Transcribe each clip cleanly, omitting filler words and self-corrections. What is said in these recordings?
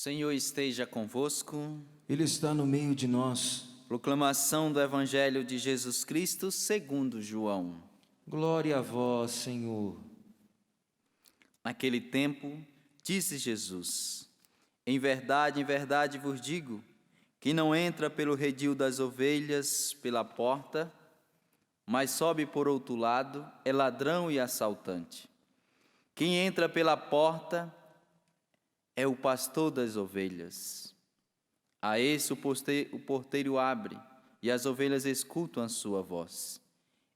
Senhor esteja convosco. Ele está no meio de nós. Proclamação do Evangelho de Jesus Cristo segundo João. Glória a vós, Senhor. Naquele tempo, disse Jesus: em verdade vos digo, que não entra pelo redil das ovelhas pela porta, mas sobe por outro lado, é ladrão e assaltante. Quem entra pela porta é o pastor das ovelhas. A esse o porteiro abre, e as ovelhas escutam a sua voz.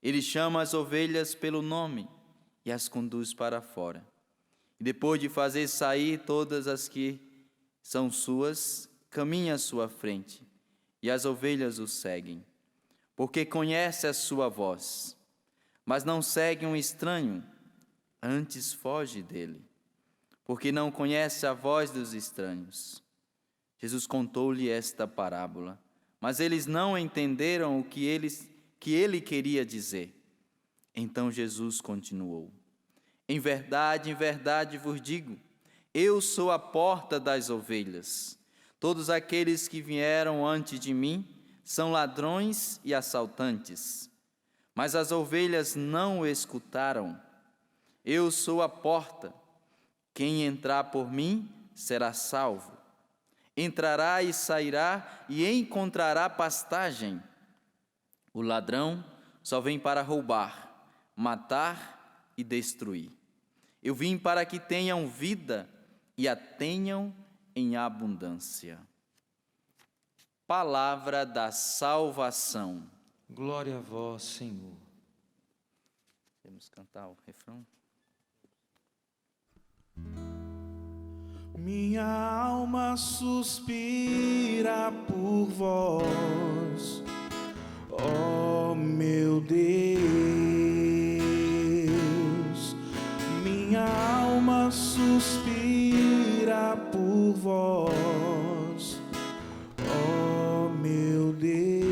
Ele chama as ovelhas pelo nome e as conduz para fora. E depois de fazer sair todas as que são suas, caminha à sua frente, e as ovelhas o seguem, porque conhece a sua voz. Mas não segue um estranho, antes foge dele, porque não conhece a voz dos estranhos. Jesus contou-lhe esta parábola, mas eles não entenderam o que ele queria dizer. Então Jesus continuou: em verdade vos digo, eu sou a porta das ovelhas. Todos aqueles que vieram antes de mim são ladrões e assaltantes, mas as ovelhas não o escutaram. Eu sou a porta. Quem entrar por mim será salvo. Entrará e sairá e encontrará pastagem. O ladrão só vem para roubar, matar e destruir. Eu vim para que tenham vida e a tenham em abundância. Palavra da salvação. Glória a vós, Senhor. Vamos cantar o refrão? Minha alma suspira por vós, ó meu Deus. Minha alma suspira por vós, ó meu Deus.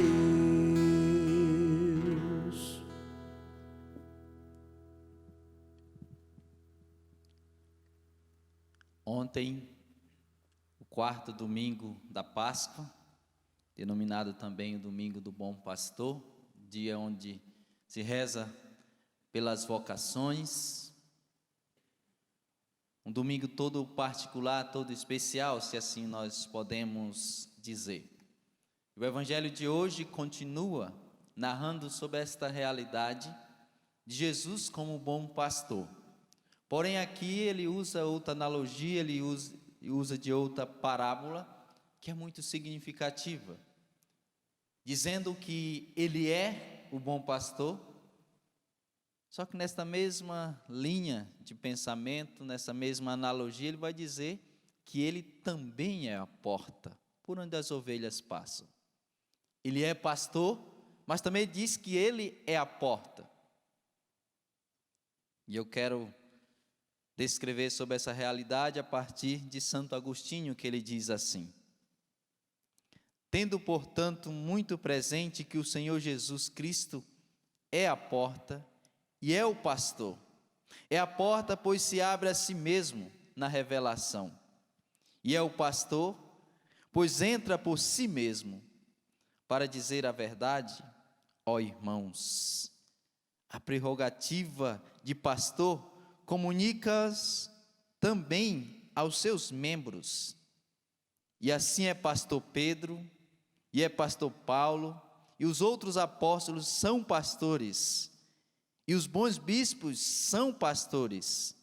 Ontem, o quarto domingo da Páscoa, denominado também o Domingo do Bom Pastor, dia onde se reza pelas vocações, um domingo todo particular, todo especial, se assim nós podemos dizer. O Evangelho de hoje continua narrando sobre esta realidade de Jesus como bom pastor. Porém, aqui ele usa outra analogia, ele usa de outra parábola, que é muito significativa, dizendo que ele é o bom pastor, só que nesta mesma linha de pensamento, nessa mesma analogia, ele vai dizer que ele também é a porta por onde as ovelhas passam. Ele é pastor, mas também diz que ele é a porta. E eu quero descrever sobre essa realidade a partir de Santo Agostinho, que ele diz assim: tendo, portanto, muito presente que o Senhor Jesus Cristo é a porta e é o pastor. É a porta, pois se abre a si mesmo na revelação. E é o pastor, pois entra por si mesmo. Para dizer a verdade, ó irmãos, a prerrogativa de pastor comunica-as também aos seus membros. E assim é pastor Pedro, e é pastor Paulo, e os outros apóstolos são pastores, e os bons bispos são pastores.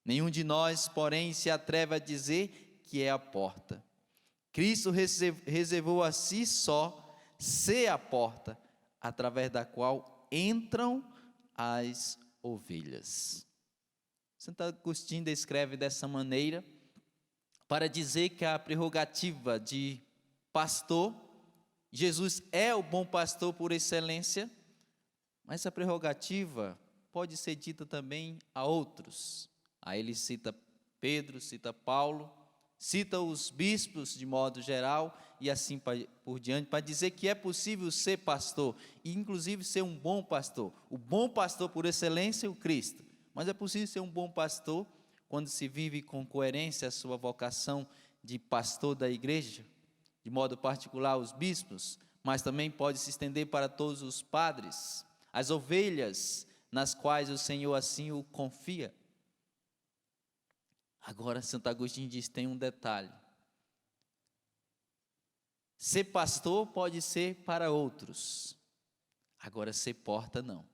Nenhum de nós, porém, se atreve a dizer que é a porta. Cristo reservou a si só ser a porta, através da qual entram as ovelhas. Santo Agostinho descreve dessa maneira, para dizer que a prerrogativa de pastor, Jesus é o bom pastor por excelência, mas essa prerrogativa pode ser dita também a outros. Aí ele cita Pedro, cita Paulo, cita os bispos de modo geral e assim por diante, para dizer que é possível ser pastor, e inclusive ser um bom pastor. O bom pastor por excelência é o Cristo. Mas é possível ser um bom pastor quando se vive com coerência a sua vocação de pastor da igreja, de modo particular os bispos, mas também pode se estender para todos os padres, as ovelhas nas quais o Senhor assim o confia. Agora, Santo Agostinho diz, tem um detalhe. Ser pastor pode ser para outros, agora ser porta não.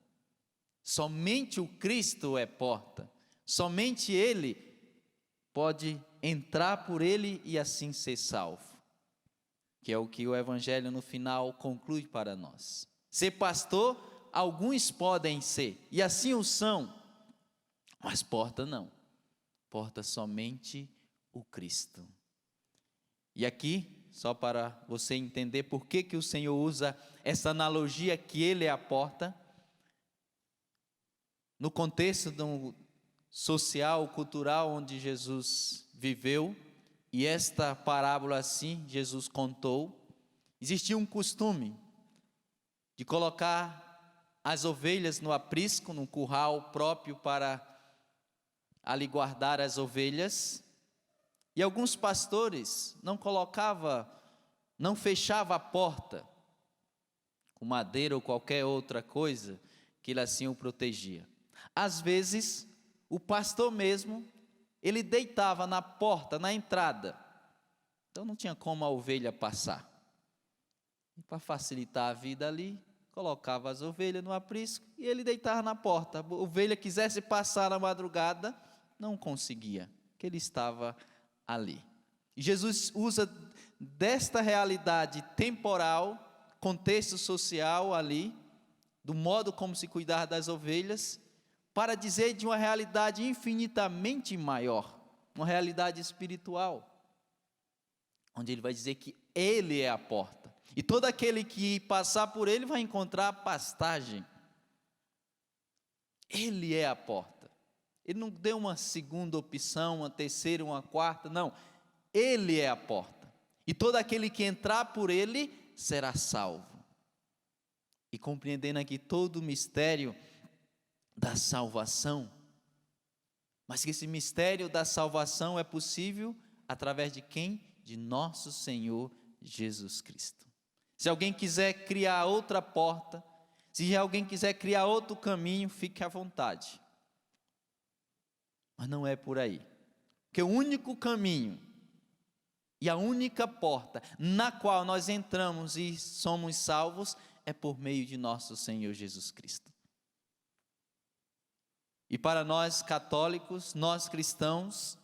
Somente o Cristo é porta, somente Ele pode entrar por Ele e assim ser salvo, que é o que o Evangelho no final conclui para nós. Ser pastor, alguns podem ser, e assim o são, mas porta não. Porta somente o Cristo. E aqui, só para você entender por que o Senhor usa essa analogia que Ele é a porta, no contexto social, cultural, onde Jesus viveu, e esta parábola assim, Jesus contou, existia um costume de colocar as ovelhas no aprisco, num curral próprio para ali guardar as ovelhas, e alguns pastores não fechava a porta com madeira ou qualquer outra coisa que ele assim o protegia. Às vezes, o pastor mesmo, ele deitava na porta, na entrada, então não tinha como a ovelha passar. E para facilitar a vida ali, colocava as ovelhas no aprisco e ele deitava na porta. A ovelha quisesse passar na madrugada, não conseguia, porque ele estava ali. E Jesus usa desta realidade temporal, contexto social ali, do modo como se cuidar das ovelhas, para dizer de uma realidade infinitamente maior, uma realidade espiritual, onde ele vai dizer que Ele é a porta, e todo aquele que passar por Ele vai encontrar pastagem. Ele é a porta. Ele não deu uma segunda opção, uma terceira, uma quarta, não. Ele é a porta. E todo aquele que entrar por Ele será salvo. E compreendendo aqui todo o mistério da salvação, mas que esse mistério da salvação é possível através de quem? De nosso Senhor Jesus Cristo. Se alguém quiser criar outra porta, se alguém quiser criar outro caminho, fique à vontade. Mas não é por aí. Porque o único caminho e a única porta na qual nós entramos e somos salvos é por meio de nosso Senhor Jesus Cristo. E para nós católicos, nós cristãos,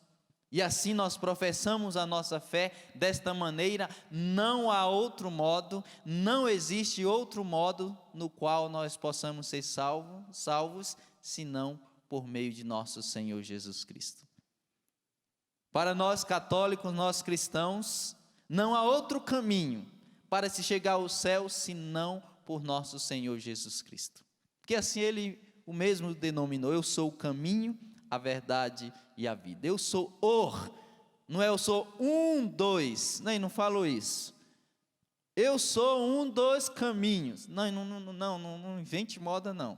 e assim nós professamos a nossa fé desta maneira, não há outro modo, não existe outro modo no qual nós possamos ser salvos, senão por meio de nosso Senhor Jesus Cristo. Para nós católicos, nós cristãos, não há outro caminho para se chegar ao céu, senão por nosso Senhor Jesus Cristo. Porque assim Ele o mesmo denominou, eu sou o caminho, a verdade e a vida. Eu sou não é eu sou ele não falou isso. Eu sou dos caminhos. Não invente moda não.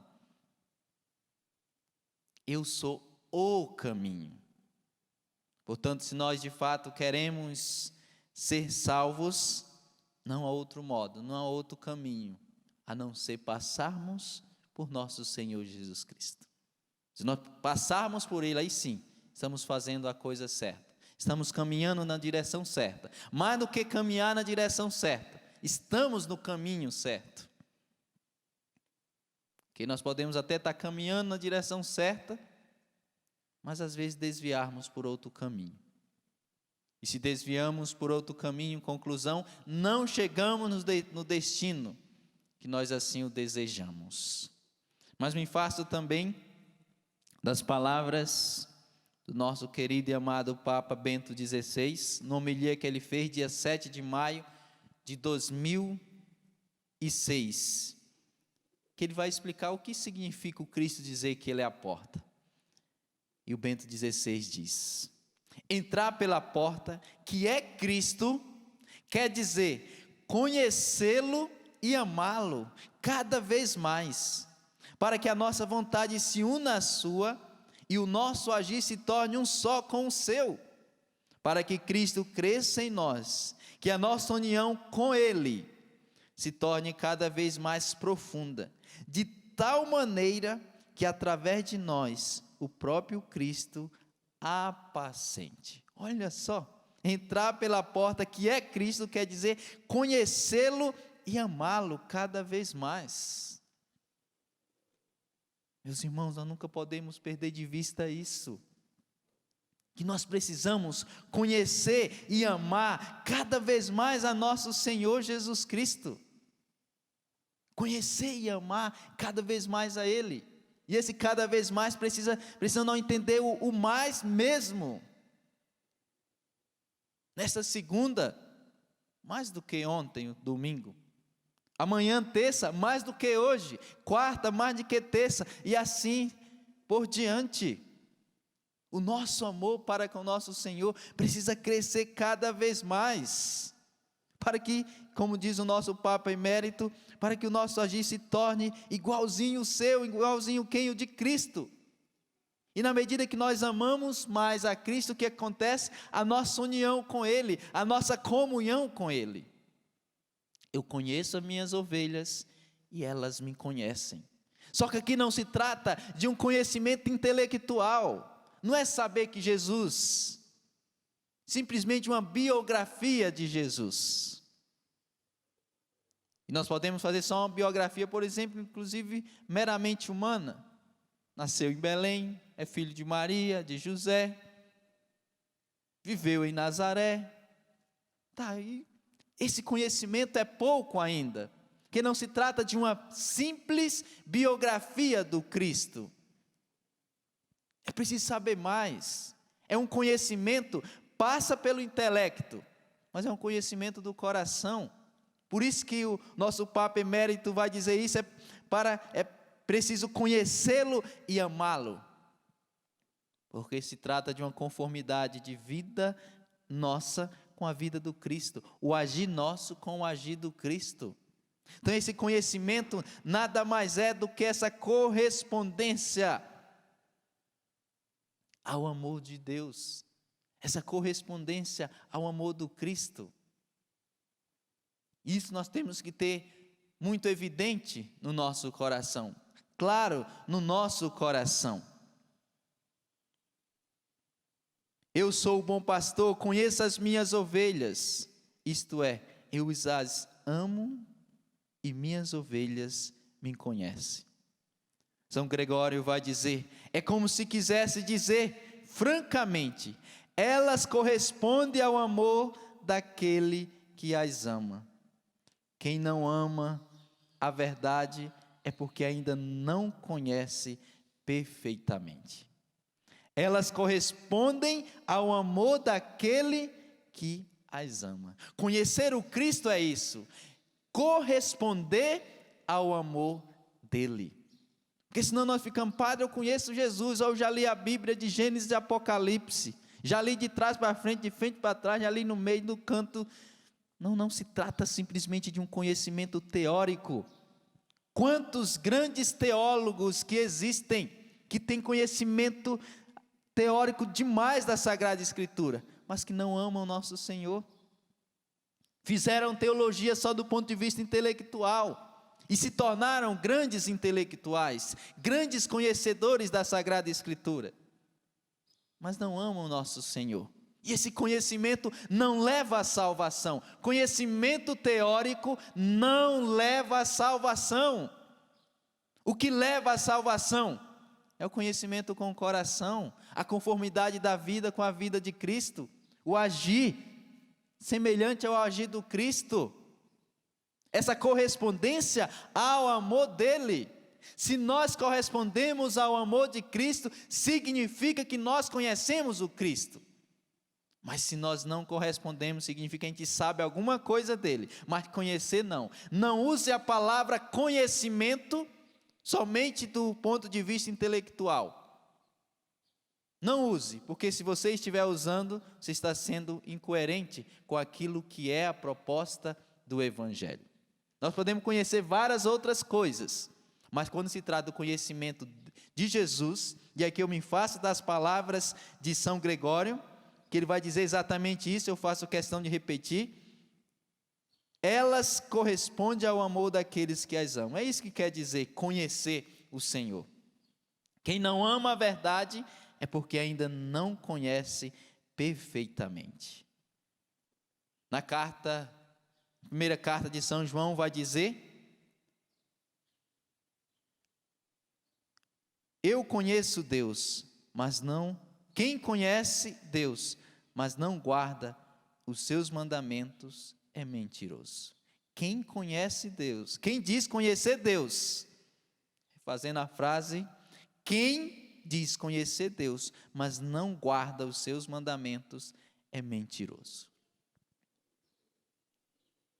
Eu sou o caminho. Portanto, se nós de fato queremos ser salvos, não há outro modo, não há outro caminho, a não ser passarmos por nosso Senhor Jesus Cristo. Se nós passarmos por Ele, aí sim, estamos fazendo a coisa certa, estamos caminhando na direção certa. Mais do que caminhar na direção certa, estamos no caminho certo. Que nós podemos até estar caminhando na direção certa, mas às vezes desviarmos por outro caminho. E se desviamos por outro caminho, conclusão, não chegamos no destino que nós assim o desejamos. Mas me faço também das palavras do nosso querido e amado Papa Bento XVI, na homilia que ele fez dia 7 de maio de 2006, que ele vai explicar o que significa o Cristo dizer que Ele é a porta. E o Bento XVI diz: entrar pela porta, que é Cristo, quer dizer conhecê-lo e amá-lo cada vez mais, para que a nossa vontade se una à sua e o nosso agir se torne um só com o seu, para que Cristo cresça em nós, que a nossa união com Ele se torne cada vez mais profunda, de tal maneira que através de nós, o próprio Cristo apacente. Olha só, entrar pela porta que é Cristo quer dizer conhecê-lo e amá-lo cada vez mais. Meus irmãos, nós nunca podemos perder de vista isso, que nós precisamos conhecer e amar cada vez mais a nosso Senhor Jesus Cristo, conhecer e amar cada vez mais a Ele, e esse cada vez mais precisa não entender o mais mesmo. Nesta segunda, mais do que ontem, domingo, amanhã, terça, mais do que hoje, quarta, mais do que terça, e assim por diante. O nosso amor para com o nosso Senhor precisa crescer cada vez mais, para que, como diz o nosso Papa Emérito, para que o nosso agir se torne igualzinho o seu, igualzinho quem? O de Cristo. E na medida que nós amamos mais a Cristo, o que acontece? A nossa união com Ele, a nossa comunhão com Ele. Eu conheço as minhas ovelhas e elas me conhecem. Só que aqui não se trata de um conhecimento intelectual, não é saber que Jesus, simplesmente uma biografia de Jesus. E nós podemos fazer só uma biografia, por exemplo, inclusive meramente humana. Nasceu em Belém, é filho de Maria, de José, viveu em Nazaré. Tá aí. Esse conhecimento é pouco ainda, que não se trata de uma simples biografia do Cristo. É preciso saber mais. É um conhecimento, passa pelo intelecto, mas é um conhecimento do coração. Por isso que o nosso Papa Emérito vai dizer isso, é preciso conhecê-lo e amá-lo, porque se trata de uma conformidade de vida nossa com a vida do Cristo, o agir nosso com o agir do Cristo. Então esse conhecimento nada mais é do que essa correspondência ao amor de Deus, essa correspondência ao amor do Cristo. Isso nós temos que ter muito evidente no nosso coração, claro, no nosso coração. Eu sou o bom pastor, conheço as minhas ovelhas, isto é, eu as amo e minhas ovelhas me conhecem. São Gregório vai dizer, é como se quisesse dizer, francamente, elas correspondem ao amor daquele que as ama. Quem não ama a verdade é porque ainda não conhece perfeitamente. Elas correspondem ao amor daquele que as ama. Conhecer o Cristo é isso, corresponder ao amor dele. Porque senão nós ficamos, padre, eu conheço Jesus, eu já li a Bíblia de Gênesis e Apocalipse, já li de trás para frente, de frente para trás, já li no meio, no canto. Não se trata simplesmente de um conhecimento teórico. Quantos grandes teólogos que existem, que têm conhecimento teórico demais da Sagrada Escritura, mas que não amam o nosso Senhor. Fizeram teologia só do ponto de vista intelectual, e se tornaram grandes intelectuais, grandes conhecedores da Sagrada Escritura, mas não amam o nosso Senhor. E esse conhecimento não leva à salvação. Conhecimento teórico não leva à salvação. O que leva à salvação é o conhecimento com o coração, a conformidade da vida com a vida de Cristo, o agir semelhante ao agir do Cristo, essa correspondência ao amor dele. Se nós correspondemos ao amor de Cristo, significa que nós conhecemos o Cristo. Mas se nós não correspondemos, significa que a gente sabe alguma coisa dele, mas conhecer não. Não use a palavra conhecimento somente do ponto de vista intelectual. Não use, porque se você estiver usando, você está sendo incoerente com aquilo que é a proposta do Evangelho. Nós podemos conhecer várias outras coisas, mas quando se trata do conhecimento de Jesus, e aqui eu me faço das palavras de São Gregório, que ele vai dizer exatamente isso, eu faço questão de repetir. Elas correspondem ao amor daqueles que as amam. É isso que quer dizer conhecer o Senhor. Quem não ama a verdade é porque ainda não conhece perfeitamente. Na primeira carta de São João vai dizer: eu conheço Deus, mas não... Quem conhece Deus, mas não guarda os seus mandamentos, é mentiroso. Quem conhece Deus, quem diz conhecer Deus, fazendo a frase, quem diz conhecer Deus, mas não guarda os seus mandamentos, é mentiroso.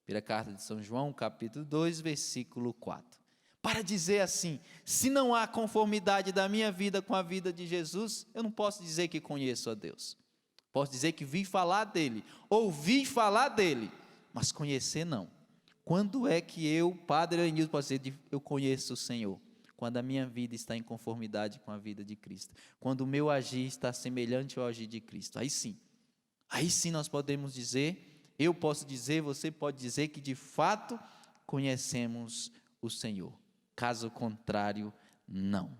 Primeira carta de São João, capítulo 2, versículo 4. Para dizer assim, se não há conformidade da minha vida com a vida de Jesus, eu não posso dizer que conheço a Deus. Posso dizer que vi falar dele, ouvi falar dele, mas conhecer não. Quando é que eu, Padre Elenilson, posso dizer eu conheço o Senhor? Quando a minha vida está em conformidade com a vida de Cristo. Quando o meu agir está semelhante ao agir de Cristo. Aí sim nós podemos dizer, eu posso dizer, você pode dizer que de fato conhecemos o Senhor. Caso contrário, não.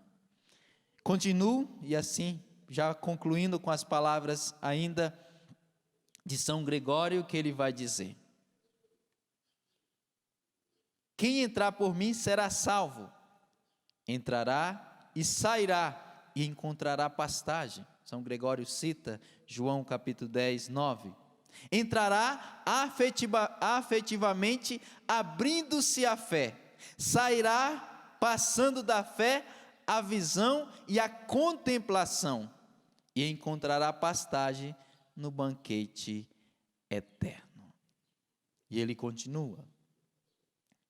Continuo, e assim, já concluindo com as palavras ainda de São Gregório, que ele vai dizer: quem entrar por mim será salvo, entrará e sairá e encontrará pastagem. São Gregório cita João capítulo 10, 9. Entrará afetivamente abrindo-se a fé, sairá passando da fé à visão e à contemplação, e encontrará pastagem no banquete eterno. E ele continua: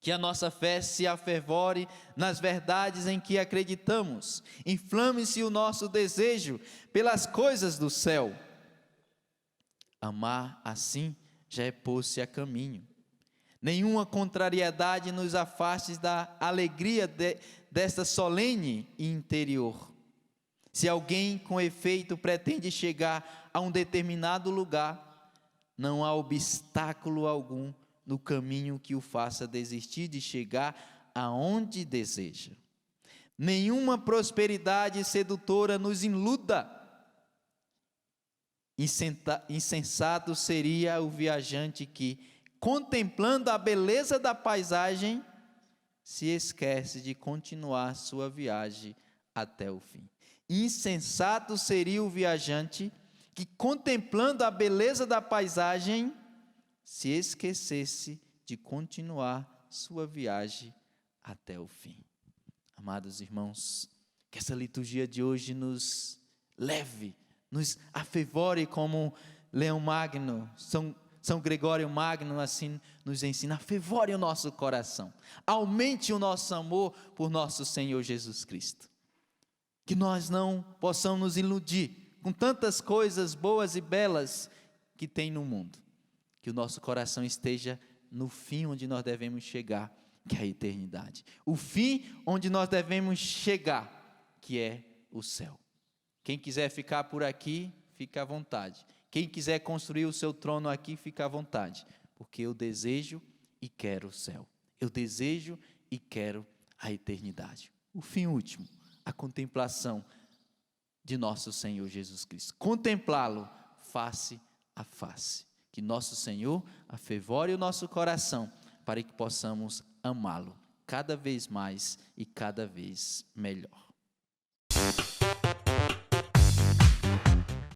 que a nossa fé se afervore nas verdades em que acreditamos, inflame-se o nosso desejo pelas coisas do céu. Amar assim já é pôr-se a caminho. Nenhuma contrariedade nos afaste da alegria desta solene interior. Se alguém com efeito pretende chegar a um determinado lugar, não há obstáculo algum no caminho que o faça desistir de chegar aonde deseja. Nenhuma prosperidade sedutora nos iluda. Insensato seria o viajante que, contemplando a beleza da paisagem, se esquece de continuar sua viagem até o fim. Insensato seria o viajante que, contemplando a beleza da paisagem, se esquecesse de continuar sua viagem até o fim. Amados irmãos, que essa liturgia de hoje nos leve, nos afevore como Leão Magno, São Gregório Magno assim nos ensina, afevore o nosso coração, aumente o nosso amor por nosso Senhor Jesus Cristo. Que nós não possamos nos iludir com tantas coisas boas e belas que tem no mundo. Que o nosso coração esteja no fim onde nós devemos chegar, que é a eternidade. O fim onde nós devemos chegar, que é o céu. Quem quiser ficar por aqui, fica à vontade. Quem quiser construir o seu trono aqui, fica à vontade. Porque eu desejo e quero o céu. Eu desejo e quero a eternidade. O fim último, a contemplação de nosso Senhor Jesus Cristo. Contemplá-lo face a face. Que nosso Senhor afevore o nosso coração para que possamos amá-lo cada vez mais e cada vez melhor.